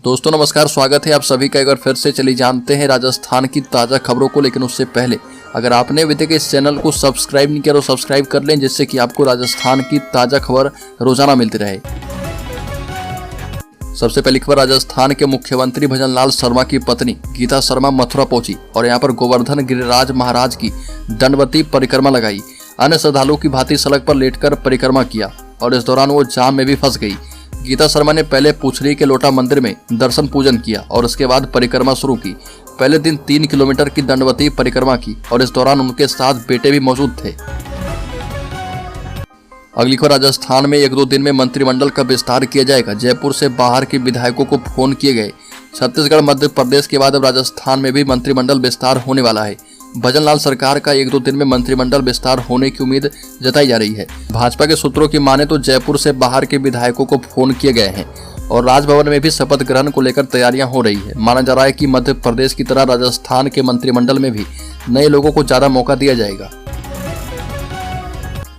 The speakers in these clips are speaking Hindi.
दोस्तों नमस्कार, स्वागत है आप सभी का। एक बार फिर से चलिए जानते हैं राजस्थान की ताज़ा खबरों को। लेकिन उससे पहले अगर आपने अभी तक इस चैनल को सब्सक्राइब नहीं किया तो सब्सक्राइब कर लें, जिससे कि आपको राजस्थान की ताज़ा खबर रोजाना मिलती रहे। सबसे पहली खबर, राजस्थान के मुख्यमंत्री भजन लाल शर्मा की पत्नी गीता शर्मा मथुरा पहुंची और यहां पर गोवर्धन गिरिराज महाराज की दंडवती परिक्रमा लगाई। अन्य श्रद्धालुओं की भांति सड़क पर लेटकर परिक्रमा किया और इस दौरान वो जाम में भी फंस गई। गीता शर्मा ने पहले पुछरी के लोटा मंदिर में दर्शन पूजन किया और उसके बाद परिक्रमा शुरू की। पहले दिन 3 किलोमीटर की दंडवती परिक्रमा की और इस दौरान उनके साथ बेटे भी मौजूद थे। अगली खबर, राजस्थान में 1-2 दिन में मंत्रिमंडल का विस्तार किया जाएगा। जयपुर से बाहर के विधायकों को फोन किए गए। छत्तीसगढ़ मध्य प्रदेश के बाद अब राजस्थान में भी मंत्रिमंडल विस्तार होने वाला है। भजन लाल सरकार का 1-2 दिन में मंत्रिमंडल विस्तार होने की उम्मीद जताई जा रही है। भाजपा के सूत्रों की माने तो जयपुर से बाहर के विधायकों को फोन किए गए हैं और राजभवन में भी शपथ ग्रहण को लेकर तैयारियां हो रही है। माना जा रहा है कि मध्य प्रदेश की तरह राजस्थान के मंत्रिमंडल में भी नए लोगों को ज्यादा मौका दिया जाएगा।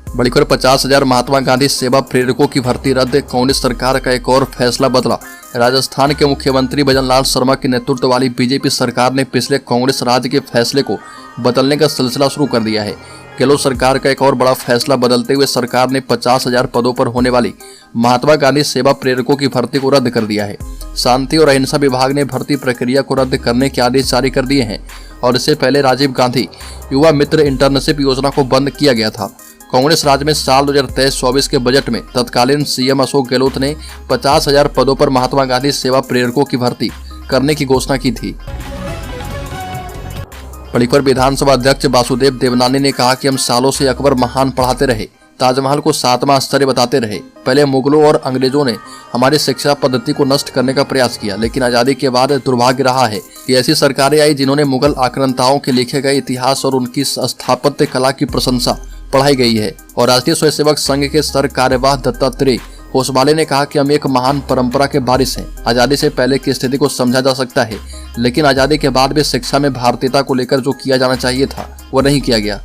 बड़ी खबर, 50,000 महात्मा गांधी सेवा प्रेरकों की भर्ती रद्द। कांग्रेस सरकार का एक और फैसला बदला। राजस्थान के मुख्यमंत्री भजन लाल शर्मा के नेतृत्व वाली बीजेपी सरकार ने पिछले कांग्रेस राज के फैसले को बदलने का सिलसिला शुरू कर दिया है। गहलोत सरकार का एक और बड़ा फैसला बदलते हुए सरकार ने 50,000 पदों पर होने वाली महात्मा गांधी सेवा प्रेरकों की भर्ती को रद्द कर दिया है। शांति और अहिंसा विभाग ने भर्ती प्रक्रिया को रद्द करने के आदेश जारी कर दिए हैं और इससे पहले राजीव गांधी युवा मित्र इंटर्नशिप योजना को बंद किया गया था। कांग्रेस राज में साल 2023-24 के बजट में तत्कालीन सीएम अशोक गहलोत ने 50,000 पदों पर महात्मा गांधी सेवा प्रेरकों की भर्ती करने की घोषणा की थी। बड़ी खबर, विधानसभा अध्यक्ष वासुदेव देवनानी ने कहा कि हम सालों से अकबर महान पढ़ाते रहे, ताजमहल को 7वां आश्चर्य बताते रहे। पहले मुगलों और अंग्रेजों ने हमारी शिक्षा पद्धति को नष्ट करने का प्रयास किया, लेकिन आजादी के बाद दुर्भाग्य रहा है कि ऐसी सरकारें आई जिन्होंने मुगल आक्रांताओं के लिखे गए इतिहास और उनकी स्थापत्य कला की प्रशंसा पढ़ाई गई है। और राष्ट्रीय स्वयंसेवक संघ के सर कार्यवाह दत्तात्रेय होसमाले ने कहा कि हम एक महान परंपरा के वारिस हैं। आजादी से पहले की स्थिति को समझा जा सकता है, लेकिन आजादी के बाद भी शिक्षा में भारतीयता को लेकर जो किया जाना चाहिए था वो नहीं किया गया।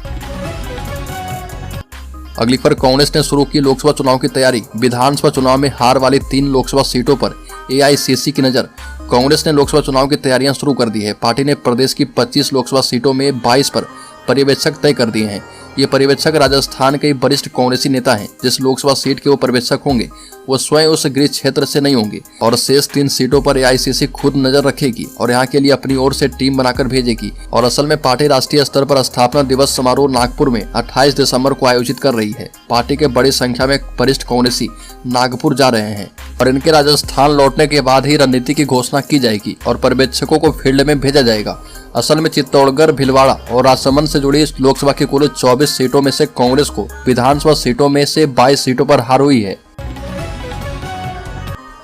अगली खबर, कांग्रेस ने शुरू की लोकसभा चुनाव की तैयारी। विधानसभा चुनाव में हार वाली 3 लोकसभा सीटों पर एआईसीसी की नजर। कांग्रेस ने लोकसभा चुनाव की तैयारियां शुरू कर दी है। पार्टी ने प्रदेश की 25 लोकसभा सीटों में 22 पर पर्यवेक्षक तय कर दिए हैं। ये पर्यवेक्षक राजस्थान के वरिष्ठ कांग्रेसी नेता हैं। जिस लोकसभा सीट के वो पर्यवेक्षक होंगे वो स्वयं उस गृह क्षेत्र से नहीं होंगे और शेष 3 सीटों पर एआईसीसी खुद नजर रखेगी और यहाँ के लिए अपनी ओर से टीम बनाकर भेजेगी। और असल में पार्टी राष्ट्रीय स्तर पर स्थापना दिवस समारोह नागपुर में 28 दिसंबर को आयोजित कर रही है। पार्टी के बड़ी संख्या में वरिष्ठ कांग्रेसी नागपुर जा रहे हैं और इनके राजस्थान लौटने के बाद ही रणनीति की घोषणा की जाएगी और पर्यवेक्षकों को फील्ड में भेजा जाएगा। असल में चित्तौड़गढ़, भीलवाड़ा और राजसमंद से जुड़ी लोकसभा की कुल 24 सीटों में से कांग्रेस को विधानसभा सीटों में से 22 सीटों पर हार हुई है।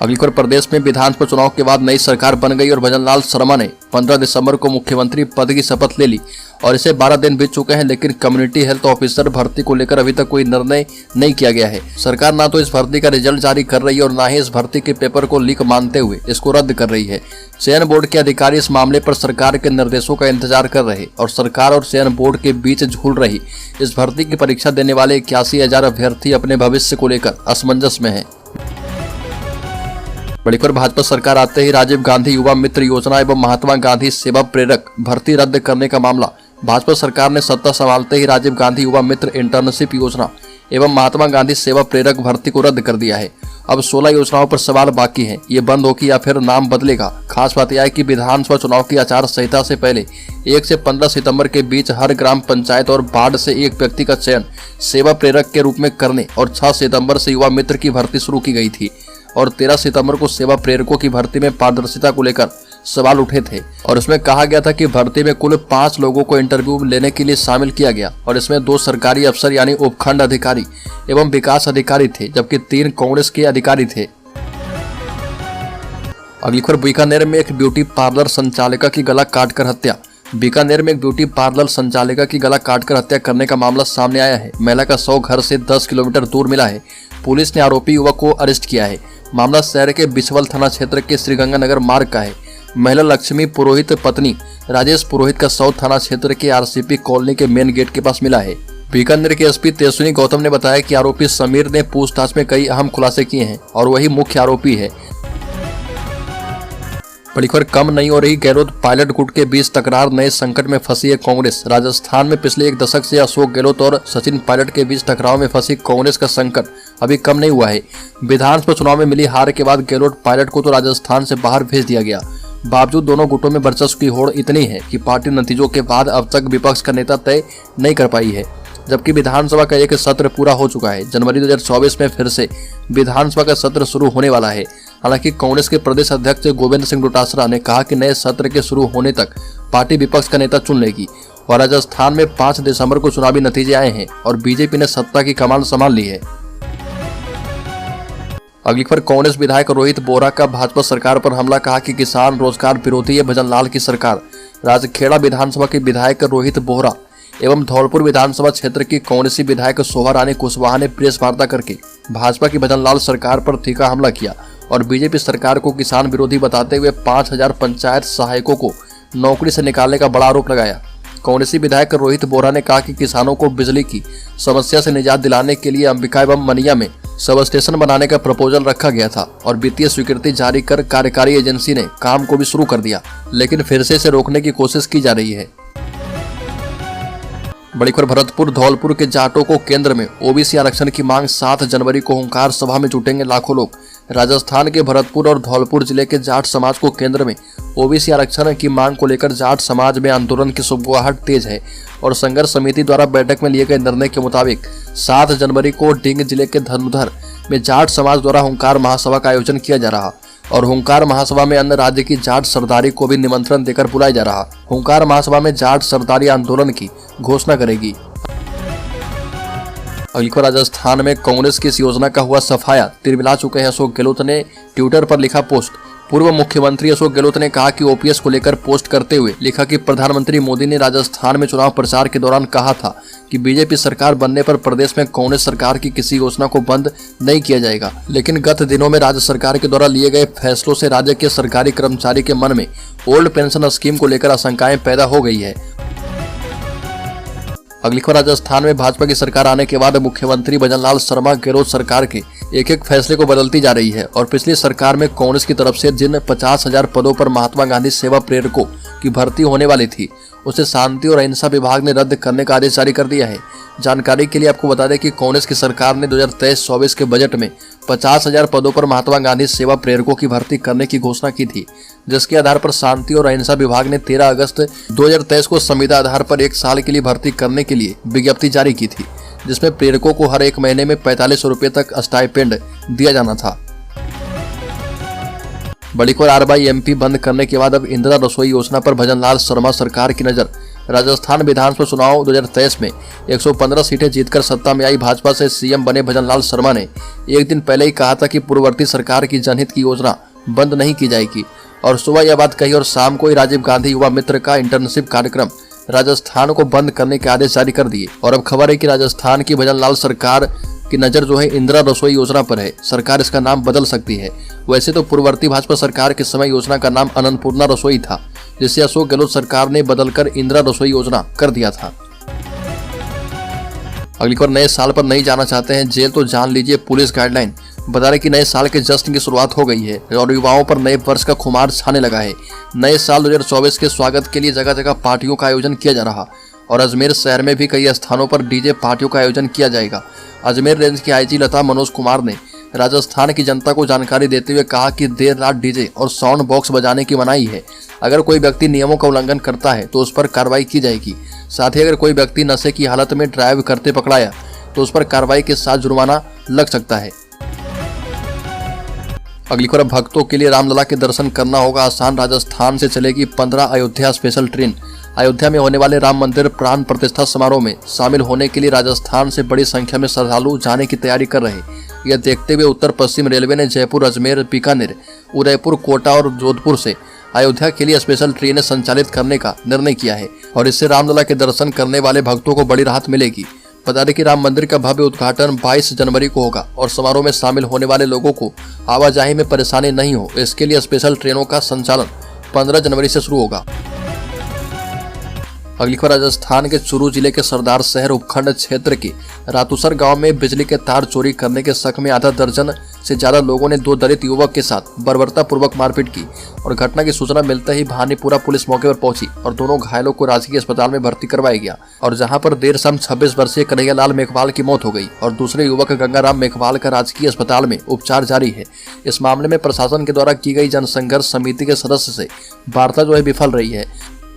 अगली खबर, प्रदेश में विधानसभा चुनाव के बाद नई सरकार बन गई और भजन लाल शर्मा ने 15 दिसंबर को मुख्यमंत्री पद की शपथ ले ली और इसे 12 दिन बीत चुके हैं, लेकिन कम्युनिटी हेल्थ ऑफिसर भर्ती को लेकर अभी तक कोई निर्णय नहीं किया गया है। सरकार ना तो इस भर्ती का रिजल्ट जारी कर रही है और ना ही इस भर्ती के पेपर को लीक मानते हुए इसको रद्द कर रही है। चयन बोर्ड के अधिकारी इस मामले पर सरकार के निर्देशों का इंतजार कर रहे और सरकार और चयन बोर्ड के बीच झूल रही इस भर्ती की परीक्षा देने वाले 81,000 अभ्यर्थी अपने भविष्य को लेकर असमंजस में है। बड़ी खबर, भाजपा सरकार आते ही राजीव गांधी युवा मित्र योजना एवं महात्मा गांधी सेवा प्रेरक भर्ती रद्द करने का मामला। भाजपा सरकार ने सत्ता संभालते ही राजीव गांधी युवा मित्र इंटर्नशिप योजना एवं महात्मा गांधी सेवा प्रेरक भर्ती को रद्द कर दिया है। अब 16 योजनाओं पर सवाल बाकी हैं। ये बंद होगी या फिर नाम बदलेगा। खास बात यह है कि विधानसभा चुनाव की आचार संहिता से पहले 1 से 15 सितंबर के बीच हर ग्राम पंचायत और वार्ड से एक व्यक्ति का चयन सेवा प्रेरक के रूप में करने और 6 सितंबर से युवा मित्र की भर्ती शुरू की गई थी और 13 सितंबर को सेवा प्रेरकों की भर्ती में पारदर्शिता को लेकर सवाल उठे थे और इसमें कहा गया था कि भर्ती में कुल 5 लोगों को इंटरव्यू लेने के लिए शामिल किया गया और इसमें 2 सरकारी अफसर यानी उपखंड अधिकारी एवं विकास अधिकारी थे, जबकि 3 कांग्रेस के अधिकारी थे। अगली खबर, बीकानेर में एक ब्यूटी पार्लर संचालिका की गला काटकर हत्या। बीकानेर में एक ब्यूटी पार्लर संचालिका की गला काटकर हत्या करने का मामला सामने आया है। महिला का शव घर से 10 किलोमीटर दूर मिला है। पुलिस ने आरोपी युवक को अरेस्ट किया है। मामला शहर के बिछवल थाना क्षेत्र के श्रीगंगानगर मार्ग का है। महिला लक्ष्मी पुरोहित पत्नी राजेश पुरोहित का शव थाना क्षेत्र के आरसीपी कॉलोनी के मेन गेट के पास मिला है। बीकानेर के एसपी तेजस्विनी गौतम ने बताया कि आरोपी समीर ने पूछताछ में कई अहम खुलासे किए हैं और वही मुख्य आरोपी है। बड़ी खबर कम नहीं हो रही गहलोत पायलट गुट के बीच तकरार, नए संकट में फंसी है कांग्रेस। राजस्थान में पिछले एक दशक से अशोक गहलोत और सचिन पायलट के बीच टकराव में फंसी कांग्रेस का संकट अभी कम नहीं हुआ है। विधानसभा चुनाव में मिली हार के बाद गहलोत पायलट को तो राजस्थान से बाहर भेज दिया गया। बावजूद दोनों गुटों में वर्चस्व की होड़ इतनी है कि पार्टी नतीजों के बाद अब तक विपक्ष का नेता तय नहीं कर पाई है। जबकि विधानसभा का एक सत्र पूरा हो चुका है। जनवरी 2024 में फिर से विधानसभा का सत्र शुरू होने वाला है। हालांकि कांग्रेस के प्रदेश अध्यक्ष गोविंद सिंह डोटासरा ने कहा कि नए सत्र के शुरू होने तक पार्टी विपक्ष का नेता चुन लेगी। और राजस्थान में 5 दिसंबर को चुनावी नतीजे आए हैं और बीजेपी ने सत्ता की कमान संभाल ली है। अगली खबर, कांग्रेस विधायक रोहित बोहरा का भाजपा सरकार पर हमला, कहा कि किसान रोजगार विरोधी है भजनलाल की सरकार। राजखेड़ा विधानसभा के विधायक रोहित बोहरा एवं धौलपुर विधानसभा क्षेत्र की कांग्रेसी विधायक शोभा रानी कुशवाहा ने प्रेस वार्ता करके भाजपा की भजनलाल सरकार पर तीखा हमला किया और बीजेपी सरकार को किसान विरोधी बताते हुए 5000 पंचायत सहायकों को नौकरी से निकालने का बड़ा आरोप लगाया। कांग्रेसी विधायक रोहित बोहरा ने कहा कि किसानों को बिजली की समस्या से निजात दिलाने के लिए अंबिका एवं मनिया में सब स्टेशन बनाने का प्रपोजल रखा गया था और वित्तीय स्वीकृति जारी कर कार्यकारी एजेंसी ने काम को भी शुरू कर दिया, लेकिन फिर से इसे रोकने की कोशिश की जा रही है। बड़ी खबर, भरतपुर धौलपुर के जाटों को केंद्र में ओबीसी आरक्षण की मांग, 7 जनवरी को हुंकार सभा में जुटेंगे लाखों लोग। राजस्थान के भरतपुर और धौलपुर जिले के जाट समाज को केंद्र में ओबीसी आरक्षण की मांग को लेकर जाट समाज में आंदोलन की सुगबुगाहट तेज है और संघर्ष समिति द्वारा बैठक में लिए गए निर्णय के मुताबिक 7 जनवरी को डिंग जिले के धनुधर में जाट समाज द्वारा हुंकार महासभा का आयोजन किया जा रहा और हुंकार महासभा में अन्य राज्य की जाट सरदारी को भी निमंत्रण देकर बुलाया जा रहा। हुंकार महासभा में जाट सरदारी आंदोलन की घोषणा करेगी। अगली खबर, राजस्थान में कांग्रेस की इस योजना का हुआ सफाया, तिरमिला चुके हैं अशोक गहलोत ने ट्विटर पर लिखा पोस्ट। पूर्व मुख्यमंत्री अशोक गहलोत ने कहा कि ओपीएस को लेकर पोस्ट करते हुए लिखा कि प्रधानमंत्री मोदी ने राजस्थान में चुनाव प्रचार के दौरान कहा था कि बीजेपी सरकार बनने पर प्रदेश में कांग्रेस सरकार की किसी योजना को बंद नहीं किया जाएगा। लेकिन गत दिनों में राज्य सरकार के द्वारा लिए गए फैसलों से राज्य के सरकारी कर्मचारी के मन में ओल्ड पेंशन स्कीम को लेकर आशंकाएं पैदा हो गई है। अगली खबर, राजस्थान में भाजपा की सरकार आने के बाद मुख्यमंत्री भजनलाल शर्मा गहलोत सरकार के एक फैसले को बदलती जा रही है और पिछली सरकार में कांग्रेस की तरफ से जिन 50,000 पदों पर महात्मा गांधी सेवा प्रेरकों की भर्ती होने वाली थी उसे शांति और अहिंसा विभाग ने रद्द करने का आदेश जारी कर दिया है। जानकारी के लिए आपको बता दें कि कांग्रेस की सरकार ने 2023-24 के बजट में 50,000 पदों पर महात्मा गांधी सेवा प्रेरकों की भर्ती करने की घोषणा की थी, जिसके आधार पर शांति और अहिंसा विभाग ने 13 अगस्त 2023 को संविदा आधार पर 1 साल के लिए भर्ती करने के लिए विज्ञप्ति जारी की थी, जिसमें प्रेरकों को हर 1 महीने में 4500 रुपये तक स्टाइपेंड दिया जाना था। बड़ी खबर, RYMP बंद करने के बाद अब इंदिरा रसोई योजना पर भजनलाल शर्मा सरकार की नजर। राजस्थान विधानसभा चुनाव 2023 में 115 सीटें जीतकर सत्ता में आई भाजपा से सीएम बने भजनलाल शर्मा ने एक दिन पहले ही कहा था कि पूर्ववर्ती सरकार की जनहित की योजना बंद नहीं की जाएगी और सुबह यह बात कही और शाम को ही राजीव गांधी युवा मित्र का इंटर्नशिप कार्यक्रम राजस्थान को बंद करने के आदेश जारी कर दिए। और अब खबर है कि राजस्थान की भजनलाल सरकार की नजर जो है इंदिरा रसोई योजना पर है। सरकार इसका नाम बदल सकती है। वैसे तो पूर्ववर्ती भाजपा सरकार के समय योजना का नाम अन्नपूर्णा रसोई था, जिसे अशोक गहलोत सरकार ने बदलकर इंदिरा रसोई योजना कर दिया था। अगली खबर, नए साल पर नहीं जाना चाहते हैं जेल तो जान लीजिए पुलिस गाइडलाइन। बता रहे कि नए साल के जश्न की शुरुआत हो गई है और युवाओं पर नए वर्ष का खुमार छाने लगा है। नए साल 2024 के स्वागत के लिए जगह जगह पार्टियों का आयोजन किया जा रहा और अजमेर शहर में भी कई स्थानों पर डीजे पार्टियों का आयोजन किया जाएगा। अजमेर रेंज की आईजी लता मनोज कुमार ने राजस्थान की जनता को जानकारी देते हुए कहा कि देर रात डीजे और साउंड बॉक्स बजाने की मनाही है। अगर कोई व्यक्ति नियमों का उल्लंघन करता है तो उस पर कार्रवाई की जाएगी। साथ ही अगर कोई व्यक्ति नशे की हालत में ड्राइव करते पकड़ाया तो उस पर कार्रवाई के साथ जुर्माना लग सकता है। अगली खबर, भक्तों के लिए रामलला के दर्शन करना होगा आसान। राजस्थान से चलेगी 15 अयोध्या स्पेशल ट्रेन। अयोध्या में होने वाले राम मंदिर प्राण प्रतिष्ठा समारोह में शामिल होने के लिए राजस्थान से बड़ी संख्या में श्रद्धालु जाने की तैयारी कर रहे हैं। यह देखते हुए उत्तर पश्चिम रेलवे ने जयपुर, अजमेर, बीकानेर, उदयपुर, कोटा और जोधपुर से अयोध्या के लिए स्पेशल ट्रेनें संचालित करने का निर्णय किया है और इससे रामलला के दर्शन करने वाले भक्तों को बड़ी राहत मिलेगी। बता दें कि राम मंदिर का भव्य उद्घाटन 22 जनवरी को होगा और समारोह में शामिल होने वाले लोगों को आवाजाही में परेशानी नहीं हो, इसके लिए स्पेशल ट्रेनों का संचालन 15 जनवरी से शुरू होगा। अगली खबर राजस्थान के चूरू जिले के सरदार शहर उपखंड क्षेत्र के रातूसर गांव में बिजली के तार चोरी करने के शक में आधा दर्जन से ज्यादा लोगों ने दो दलित युवक के साथ बर्बरतापूर्वक मारपीट की और घटना की सूचना मिलते ही भानीपुरा पुलिस मौके पर पहुंची और दोनों घायलों को राजकीय अस्पताल में भर्ती करवाया गया और जहां पर देर शाम 26 वर्षीय कन्हैयालाल मेघवाल की मौत हो गई और दूसरे युवक गंगाराम मेघवाल का राजकीय अस्पताल में उपचार जारी है। इस मामले में प्रशासन के द्वारा की गई जनसंघर्ष समिति के सदस्य से वार्ता जो है विफल रही है।